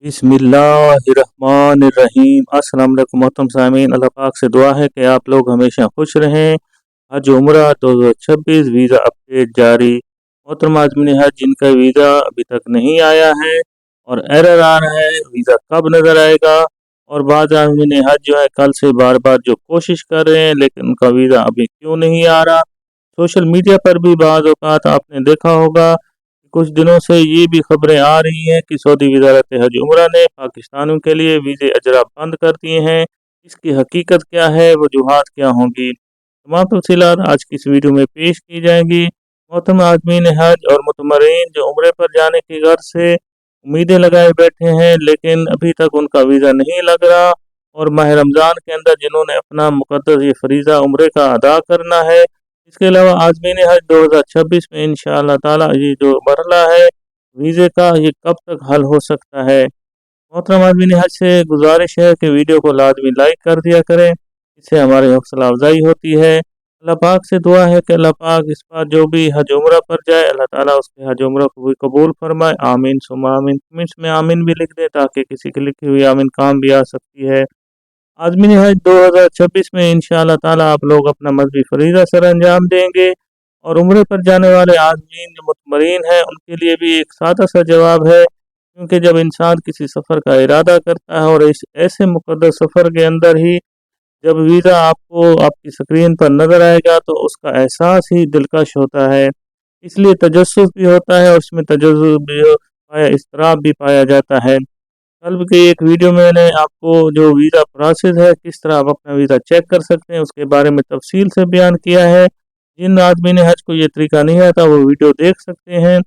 बिस्मिल्लाहिर्रहमानिर्रहीम। अस्सलाम वालेकुम मोहतरम सामीन, अल्लाह पाक से दुआ है कि आप लोग हमेशा खुश रहें। हज उम्रा 2026 वीज़ा अपडेट जारी। मोहतरम आज़मीन हज जिनका वीज़ा अभी तक नहीं आया है और एरर आ रहा है, वीज़ा कब नज़र आएगा। और बाद आज़मीन हज जो है कल से बार बार जो कोशिश कर रहे हैं लेकिन उनका वीज़ा अभी क्यों नहीं आ रहा। सोशल मीडिया पर भी बाज़ औक़ात आपने देखा होगा, कुछ दिनों से ये भी खबरें आ रही हैं कि सऊदी वज़ारत हज उम्रा ने पाकिस्तानियों के लिए वीज़े अजरा बंद कर दिए हैं। इसकी हकीकत क्या है, वजूहात क्या होंगी, तमाम तफसीलात आज की इस वीडियो में पेश की जाएंगी। मोहतरम आज़मीन हज और मुतमरीन जो उम्रे पर जाने की गर्ज से उम्मीदें लगाए बैठे हैं लेकिन अभी तक उनका वीज़ा नहीं लग रहा, और माह रमज़ान के अंदर जिन्होंने अपना मुक़द्दस ये फ़रीज़ा उम्रे का अदा करना है। इसके अलावा आज़मीन हज 2026 में इंशाअल्लाह ताला ये जो मरहला है वीज़े का, ये कब तक हल हो सकता है। मोहतरम आज़मीन हज से गुजारिश है कि वीडियो को लाजमी लाइक कर दिया करें, इससे हमारी हौसला अफजाई होती है। अल्लाह पाक से दुआ है कि अल्लाह पाक इस बार जो भी हज उम्रा पर जाए अल्लाह ताला उसके हज उम्रा को भी कबूल फरमाए। आमीन सुम्मा आमीन। कमेंट्स में आमीन भी लिख दें ताकि किसी की लिखी हुई आमीन काम भी आ सकती है। आज़मीन हज 2026 में इंशाअल्लाह ताला आप लोग अपना मजहबी फरीज़ा सर अंजाम देंगे, और उम्रे पर जाने वाले आज़मीन जो मुतमरीन हैं उनके लिए भी एक सादा सा जवाब है, क्योंकि जब इंसान किसी सफ़र का इरादा करता है और इस ऐसे मुक़द्दस सफ़र के अंदर ही जब वीज़ा आपको आपकी स्क्रीन पर नज़र आएगा तो उसका एहसास ही दिलकश होता है। इसलिए तजस्सुस भी होता है और उसमें तजज़ुब भी पाया, इज़्तिराब भी पाया जाता है। कल की एक वीडियो में मैंने आपको जो वीज़ा प्रोसेस है, किस तरह आप अपना वीज़ा चेक कर सकते हैं, उसके बारे में तफसील से बयान किया है। जिन आदमी ने हज को ये तरीका नहीं आता वो वीडियो देख सकते हैं।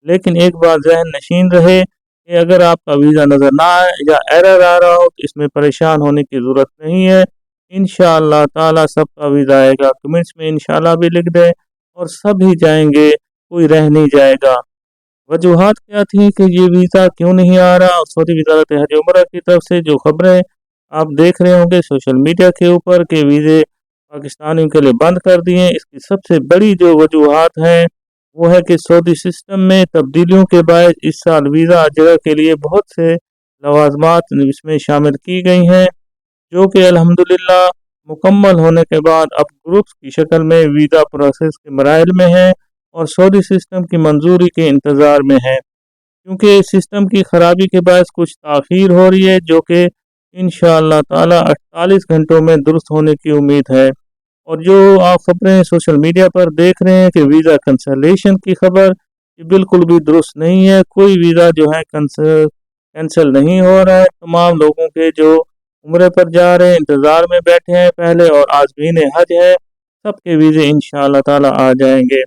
लेकिन एक बात ज़हन नशीन रहे कि अगर आपका वीज़ा नज़र ना आए या एरर आ रहा हो तो इसमें परेशान होने की ज़रूरत नहीं है। इंशाअल्लाह ताला सबका वीज़ा आएगा। कमेंट्स में इंशाअल्लाह भी लिख दें और सभी जाएंगे, कोई रह नहीं जाएगा। वजूहात क्या थी कि ये वीज़ा क्यों नहीं आ रहा, और सऊदी वज़ारत हज उम्रा की तरफ से जो खबरें आप देख रहे होंगे सोशल मीडिया के ऊपर कि वीज़े पाकिस्तानियों के लिए बंद कर दिए हैं, इसकी सबसे बड़ी जो वजूहात हैं वो है कि सऊदी सिस्टम में तब्दीलियों के बायस इस साल वीज़ा अजरा के लिए बहुत से लवाजमात इसमें शामिल की गई हैं, जो कि अल्हम्दुलिल्लाह मुकम्मल होने के बाद अब ग्रुप्स की शक्ल में वीज़ा प्रोसेस के मराइल में हैं और सऊदी सिस्टम की मंजूरी के इंतज़ार में है। क्योंकि सिस्टम की ख़राबी के बायस कुछ ताख़ीर हो रही है, जो कि इंशाअल्लाह ताला 48 घंटों में दुरुस्त होने की उम्मीद है। और जो आप खबरें सोशल मीडिया पर देख रहे हैं कि वीज़ा कैंसलेशन की खबर, ये बिल्कुल भी दुरुस्त नहीं है। कोई वीज़ा जो है कैंसिल नहीं हो रहा है। तमाम लोगों के जो उम्रे पर जा रहे हैं इंतज़ार में बैठे हैं पहले, और आज़मीन हज है, सबके वीज़े इंशाअल्लाह ताला आ जाएंगे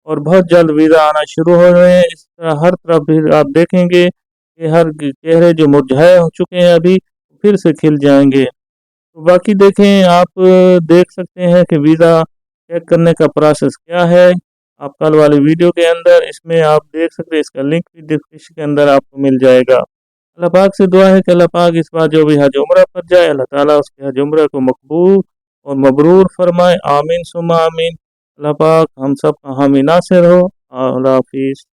और बहुत जल्द वीज़ा आना शुरू हो रहे हैं। इस तरह हर तरफ भी आप देखेंगे कि हर चेहरे जो मुरझाए हो चुके हैं अभी फिर से खिल जाएंगे। तो बाकी देखें, आप देख सकते हैं कि वीज़ा चेक करने का प्रोसेस क्या है। आप कल वाली वीडियो के अंदर इसमें आप देख सकते हैं, इसका लिंक भी डिस्क्रिप्शन के अंदर आपको मिल जाएगा। अल्लाह पाक से दुआ है कि अल्लाह पाक इस बार जो भी हज उम्रा पर जाए अल्लाह ताला उसके हज उम्रा को मकबूल और मबरूर फरमाए। आमीन सुम्मा आमीन। अल्लाह पाक हम सब का हामी नासिर हो। अल्लाह हाफिज़।